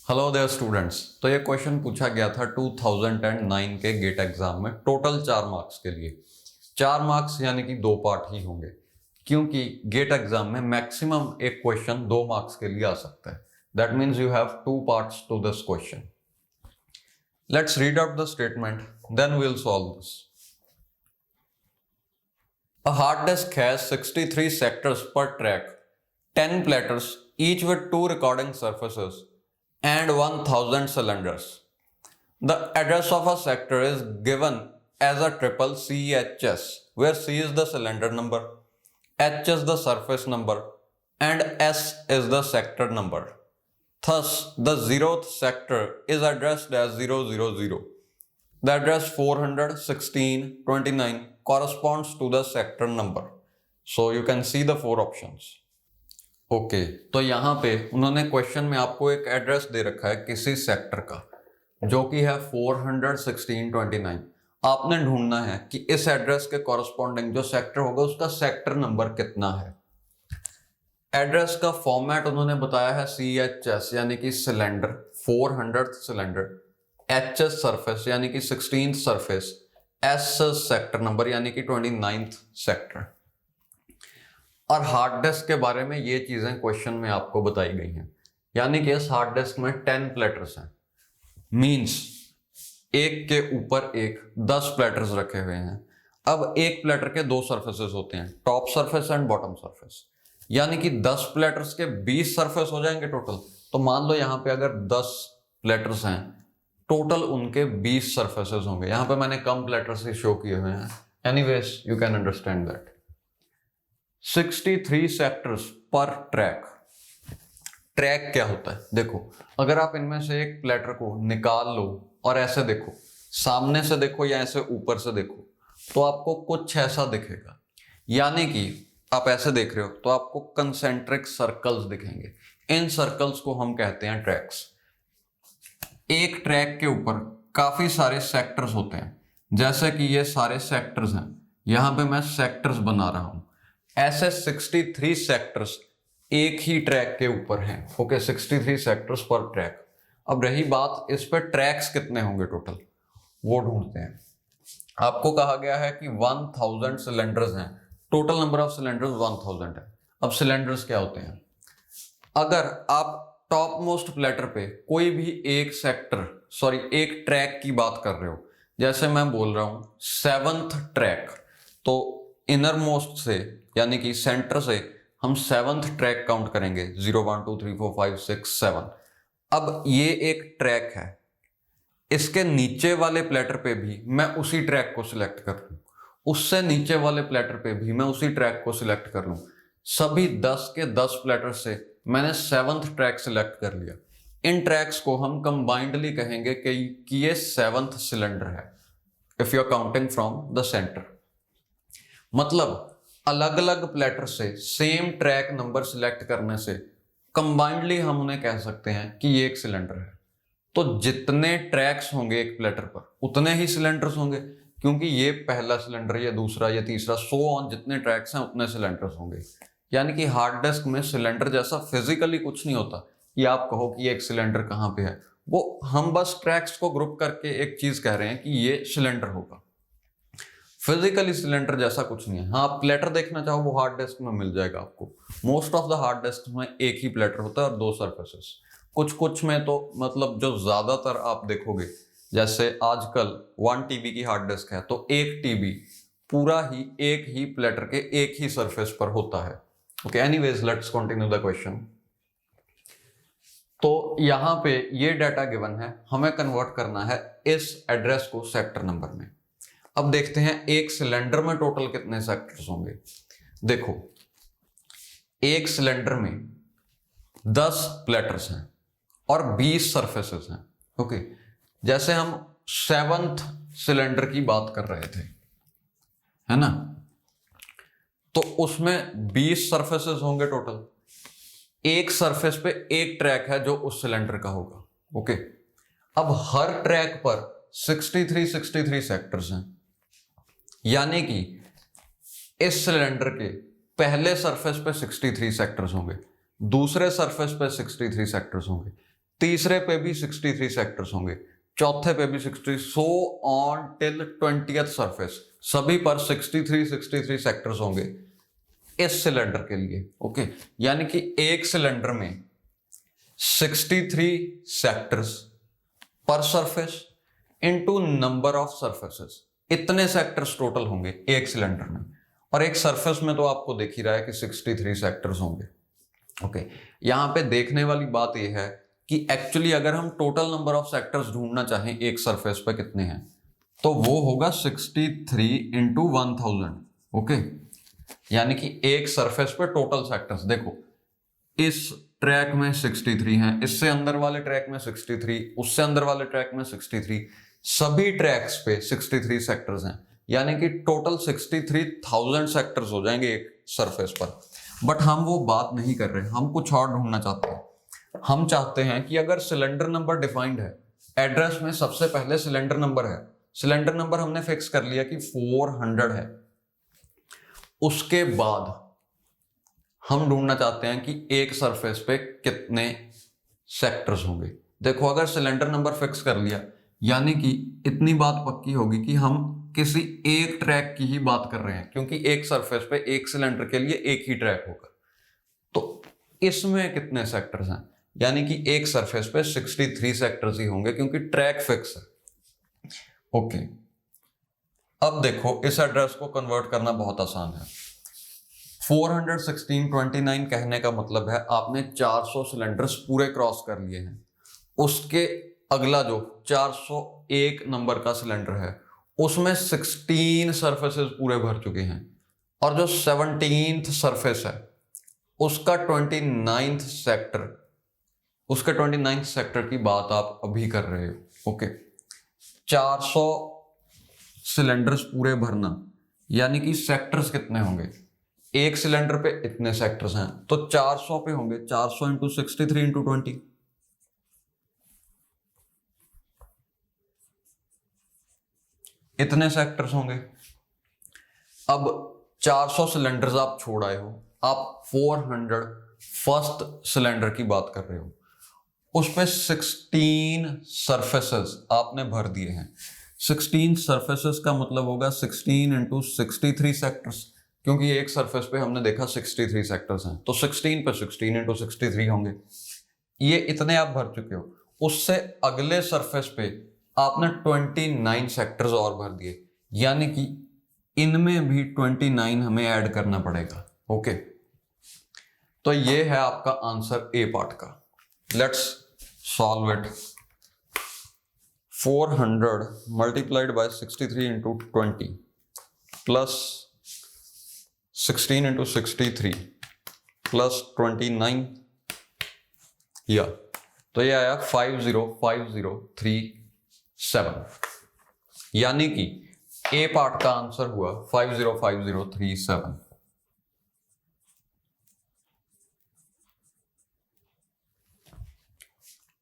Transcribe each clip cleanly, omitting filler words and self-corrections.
Hello there students. तो ये question पूछा गया था 2009 के गेट एग्जाम में, टोटल 4 मार्क्स के लिए। 4 मार्क्स यानी कि 2 पार्ट ही होंगे, क्योंकि गेट एग्जाम में मैक्सिमम एक क्वेश्चन 2 मार्क्स के लिए आ सकता है। That means you have 2 parts to this question. Let's read out the statement, then we will solve this. A hard disk has 63 sectors per track, 10 platters, each with 2 recording surfaces, and 1000 cylinders. The address of a sector is given as a triple CHS, where C is the cylinder number, H is the surface number, and S is the sector number. Thus, the 0th sector is addressed as 000. The address 41629 corresponds to the sector number. So you can see the 4 options. Okay तो यहाँ पे उन्होंने question में आपको एक address दे रखा है किसी सेक्टर का, जो कि है 41629। आपने ढूंढना है कि इस एड्रेस के कॉरस्पॉन्डिंग जो सेक्टर होगा उसका सेक्टर नंबर कितना है। एड्रेस का फॉर्मेट उन्होंने बताया है CHS यानी कि cylinder, 400th cylinder, HS surface यानी कि 16th surface, S sector number यानी कि 29th सेक्टर। और हार्ड डिस्क के बारे में ये चीजें क्वेश्चन में आपको बताई गई हैं, यानी कि इस हार्ड डिस्क में 10 प्लेटर्स हैं। मींस एक के ऊपर एक 10 प्लेटर्स रखे हुए हैं। अब एक प्लेटर के 2 सरफेसेस होते हैं, top surface and bottom surface, यानी कि 10 प्लेटर्स के 20 सरफेस हो जाएंगे टोटल। तो मान लो यहाँ पे अगर 10 प्लेटर्स हैं, टोटल उनके 20 सरफेसेस होंगे। यहाँ पे मैंने कम प्लेटर्स ही शो किए हुए हैं, anyways you can understand that. 63 sectors पर ट्रैक। ट्रैक क्या होता है? देखो, अगर आप इनमें से एक प्लेटर को निकाल लो और ऐसे देखो, सामने से देखो या ऐसे ऊपर से देखो, तो आपको कुछ ऐसा दिखेगा। यानी कि आप ऐसे देख रहे हो तो आपको कंसेंट्रिक सर्कल्स दिखेंगे। इन सर्कल्स को हम कहते हैं ट्रैक्स। एक ट्रैक के ऊपर काफी सारे सेक्टर्स होते हैं, जैसे कि ये सारे सेक्टर्स हैं। यहां पे मैं सेक्टर्स बना रहा हूं। ऐसे 63 सेक्टर्स एक ही ट्रैक के ऊपर हैं। ओके, 63 सेक्टर्स पर ट्रैक। अब रही बात इस पर ट्रैक्स कितने होंगे टोटल, वो ढूंढते हैं। आपको कहा गया है कि 1000 सिलेंडर्स हैं, टोटल नंबर ऑफ सिलेंडर्स 1000 है। अब सिलेंडर्स क्या होते हैं? अगर आप टॉप मोस्ट प्लेटर पे कोई भी एक एक ट्रैक की बात कर रहे हो, जैसे मैं बोल रहा हूं 7th ट्रैक, तो इनर मोस्ट से यानी कि सेंटर से हम 7th ट्रैक काउंट करेंगे, 0 1 2 3 4 5 6 7। अब ये एक ट्रैक है, इसके नीचे वाले प्लेटर पे भी मैं उसी ट्रैक को सिलेक्ट कर लूं, उससे नीचे वाले प्लेटर पे भी मैं उसी ट्रैक को सिलेक्ट कर लूं। सभी 10 के 10 प्लेटर से मैंने 7th ट्रैक सिलेक्ट कर लिया। इन ट्रैक्स को हम कंबाइंडली कहेंगे कि ये 7th सिलेंडर है, if you are counting from the centre. मतलब अलग अलग प्लेटर से सेम ट्रैक नंबर सिलेक्ट करने से कंबाइंडली हम उन्हें कह सकते हैं कि ये एक सिलेंडर है। तो जितने ट्रैक्स होंगे एक प्लेटर पर उतने ही सिलेंडर्स होंगे, क्योंकि ये पहला सिलेंडर, ये दूसरा, ये तीसरा, सो ऑन, जितने ट्रैक्स हैं उतने सिलेंडर्स होंगे। यानी कि हार्ड डिस्क में सिलेंडर जैसा फिजिकली कुछ नहीं होता कि आप कहो कि एक सिलेंडर कहाँ पे है। वो हम बस ट्रैक्स को ग्रुप करके एक चीज कह रहे हैं कि ये सिलेंडर होगा। फिजिकली सिलेंडर जैसा कुछ नहीं है। हाँ, आप प्लेटर देखना चाहो वो हार्ड डिस्क में मिल जाएगा आपको। Most of the hard disk में एक ही प्लेटर होता है और 2 सरफेसेस। कुछ में तो मतलब जो ज्यादातर आप देखोगे, जैसे आजकल 1 TB की हार्ड डिस्क है तो 1 TB पूरा ही एक ही प्लेटर के एक ही सरफेस पर होता है। Okay, anyways let's continue the question. तो यहां पे ये डाटा गिवन है, हमें कन्वर्ट करना है इस एड्रेस को सेक्टर नंबर में। अब देखते हैं एक सिलेंडर में टोटल कितने सेक्टर्स होंगे। देखो, एक सिलेंडर में 10 प्लेटर्स हैं और 20 सरफेसेस हैं। ओके, जैसे हम 7th सिलेंडर की बात कर रहे थे, है ना, तो उसमें 20 सरफेसेस होंगे टोटल। एक सरफेस पे एक ट्रैक है जो उस सिलेंडर का होगा। ओके, अब हर ट्रैक पर 63 सेक्टर्स हैं, यानी कि इस सिलेंडर के पहले सरफेस पे 63 सेक्टर्स होंगे, दूसरे सरफेस पे 63 सेक्टर्स होंगे, तीसरे पे भी 63 सेक्टर्स होंगे, चौथे पे भी 60, so on till 20th surface, सभी पर 63 सेक्टर्स होंगे इस सिलेंडर के लिए। ओके, यानी कि एक सिलेंडर में 63 सेक्टर्स पर surface into number of surfaces, इतने सेक्टर्स टोटल होंगे एक सिलेंडर में। और एक सरफेस में तो आपको देख ही रहा है कि 63 सेक्टर्स होंगे। ओके, यहां पे देखने वाली बात यह है कि एक्चुअली अगर हम टोटल नंबर ऑफ सेक्टर्स ढूंढना चाहें एक सरफेस पे कितने हैं, तो वो होगा 63 इंटू 1000। ओके, यानी कि एक सरफेस पे टोटल सेक्टर्स देखो, इस ट्रैक में 63 हैं, इससे अंदर वाले ट्रैक में 63, उससे अंदर वाले ट्रैक में 63, सभी ट्रैक्स पे 63 सेक्टर्स हैं, यानी कि टोटल 63,000 सेक्टर्स हो जाएंगे एक सरफेस पर। बट हम वो बात नहीं कर रहे, हम कुछ और ढूंढना चाहते हैं। हम चाहते हैं कि अगर सिलेंडर नंबर डिफाइंड है, एड्रेस में सबसे पहले सिलेंडर नंबर है, सिलेंडर नंबर हमने फिक्स कर लिया कि 400 है, उसके बाद हम ढूंढना चाहते हैं कि एक सरफेस पे कितने सेक्टर्स होंगे। देखो, अगर सिलेंडर नंबर फिक्स कर लिया, यानी कि इतनी बात पक्की होगी कि हम किसी एक ट्रैक की ही बात कर रहे हैं, क्योंकि एक सरफेस पे एक सिलेंडर के लिए एक ही ट्रैक होगा। तो इसमें कितने सेक्टर्स हैं, यानी कि एक सरफेस पे 63 सेक्टर्स ही होंगे, क्योंकि ट्रैक फिक्स है। ओके, अब देखो, इस एड्रेस को कन्वर्ट करना बहुत आसान है। 416.29 कहने का मतलब है आपने 400 सिलेंडर्स पूरे क्रॉस कर लिए हैं। उसके अगला जो 401 नंबर का सिलेंडर है, उसमें 16 सरफेसेस पूरे भर चुके हैं, और जो 17th सरफेस है उसका 29th सेक्टर, उसके 29th सेक्टर की बात आप अभी कर रहे हो। ओके, 400 सिलेंडर्स पूरे भरना, यानी कि सेक्टर्स कितने होंगे, एक सिलेंडर पे इतने सेक्टर्स हैं, तो 400 पे होंगे 400 इंटू 63 इंटू 20, इतने सेक्टर्स होंगे। अब 400 सिलेंडर्स आप छोड़ आए हो, आप 400 फर्स्ट सिलेंडर की बात कर रहे हो, उस पे 16 सरफेसेस आपने भर दिए हैं। 16 सरफेसेस का मतलब होगा 16 इंटू 63 सेक्टर्स, क्योंकि एक सरफेस पे हमने देखा 63 सेक्टर्स हैं, तो 16 पे 16 इंटू 63 होंगे। ये इतने आप भर चुके हो। उससे अगले सरफेस पे आपने 29 सेक्टर्स और भर दिए, यानी कि इनमें भी 29 हमें ऐड करना पड़ेगा। ओके, तो ये है आपका आंसर ए पार्ट का। Let's solve it. 400 multiplied by 63 into 20 plus 16 into 63 plus 29, या तो ये आया 505037, यानी कि ए पार्ट का आंसर हुआ 505037।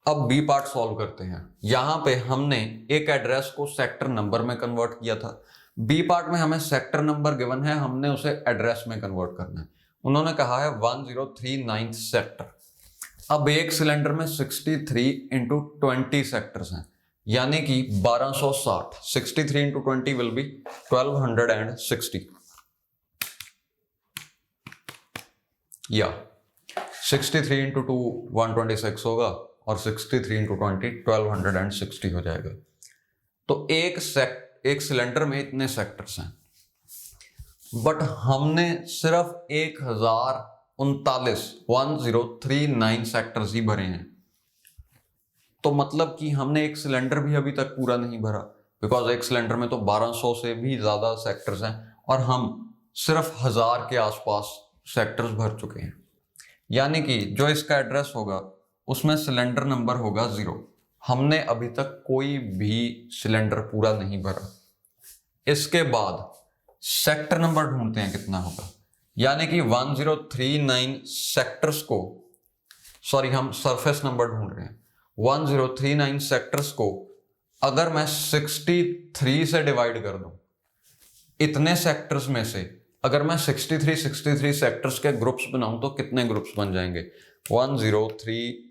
अब बी पार्ट सॉल्व करते हैं। यहां पे हमने एक एड्रेस को सेक्टर नंबर में कन्वर्ट किया था। बी पार्ट में हमें सेक्टर नंबर गिवन है, हमने उसे एड्रेस में कन्वर्ट करना है। उन्होंने कहा है 1039 सेक्टर। अब एक सिलेंडर में 63 इंटू 20 सेक्टर्स हैं, यानी कि 1260। 63 इंटू 20 विल बी 1260, या 63 इंटू 2 126 होगा, और 63 इंटू 20 1260 हो जाएगा। तो एक सिलेंडर में इतने सेक्टर्स हैं, बट हमने सिर्फ 1039 सेक्टर्स ही भरे हैं। तो मतलब कि हमने एक सिलेंडर भी अभी तक पूरा नहीं भरा, बिकॉज एक सिलेंडर में तो 1200 से भी ज्यादा सेक्टर्स हैं, और हम सिर्फ 1000 के आसपास सेक्टर्स भर चुके हैं। यानी कि जो इसका एड्रेस होगा उसमें सिलेंडर नंबर होगा 0। हमने अभी तक कोई भी सिलेंडर पूरा नहीं भरा। इसके बाद सेक्टर नंबर ढूंढते हैं कितना होगा, यानी कि 1039 सेक्टर्स को, सॉरी हम सरफेस नंबर ढूंढ रहे हैं। 1039 सेक्टर्स को अगर मैं 63 से डिवाइड कर दूं, इतने सेक्टर्स में से अगर मैं 63 सेक्टर्स के ग्रुप्स बनाऊं तो कितने ग्रुप्स बन जाएंगे? 103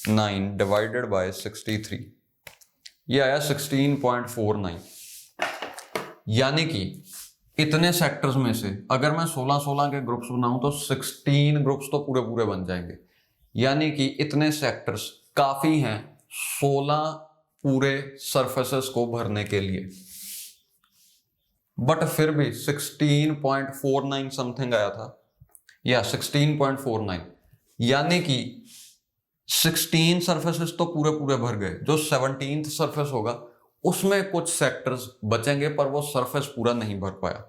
9 डिवाइडेड बाय 63, ये आया 16.49। यानी कि इतने सेक्टर्स में से अगर मैं 16 के ग्रुप्स बनाऊं तो 16 ग्रुप्स तो पूरे पूरे बन जाएंगे। यानी कि इतने सेक्टर्स काफी हैं 16 पूरे सरफेसेस को भरने के लिए। बट फिर भी 16.49 समथिंग आया था, या 16.49, यानी कि 16 सरफेसेस तो पूरे पूरे भर गए। जो 17th सरफेस होगा उसमें कुछ सेक्टर्स बचेंगे, पर वो सरफेस पूरा नहीं भर पाया।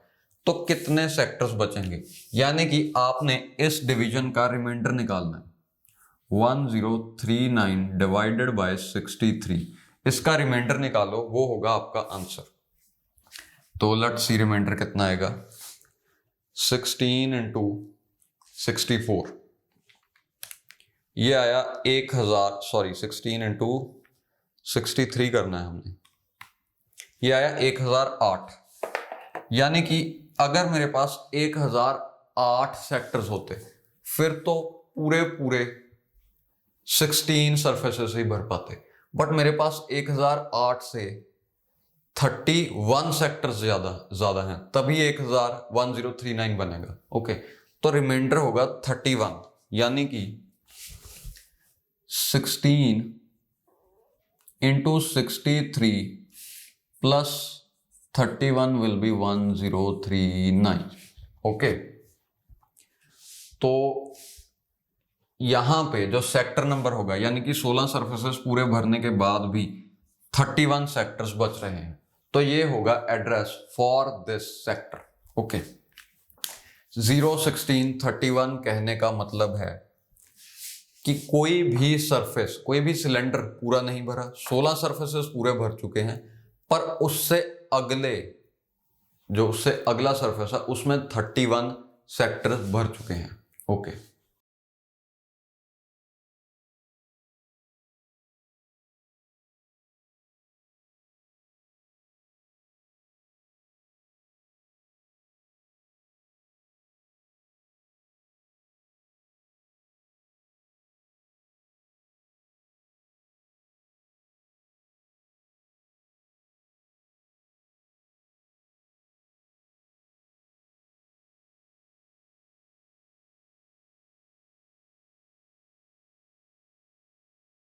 तो कितने सेक्टर्स बचेंगे, यानी कि आपने इस डिवीजन का रिमाइंडर निकालना है। 1039 डिवाइडेड बाय 63, इसका रिमाइंडर निकालो, वो होगा आपका आंसर। तो लेट्स सी रिमाइंडर कितना आएगा। 16 इंटू 64, ये आया 16 इंटू 63 करना है हमने, ये आया 1008। यानी कि अगर मेरे पास 1008 सेक्टर्स होते फिर तो पूरे पूरे 16 सरफेसेस ही भर पाते। बट मेरे पास 1008 से 31 सेक्टर्स ज्यादा हैं, तभी 1039 बनेगा। ओके, तो रिमाइंडर होगा 31, यानी कि 16 into 63 plus 31 will be 1039। Okay, तो यहां पे जो सेक्टर नंबर होगा, यानी कि 16 सरफेसेस पूरे भरने के बाद भी 31 सेक्टर्स बच रहे हैं, तो ये होगा address for this sector. Okay, 0, 16, 31 कहने का मतलब है कि कोई भी सरफेस, कोई भी सिलेंडर पूरा नहीं भरा। 16 सरफेसेस पूरे भर चुके हैं, पर उससे अगला सरफेस है उसमें 31 सेक्टर्स भर चुके हैं। ओके।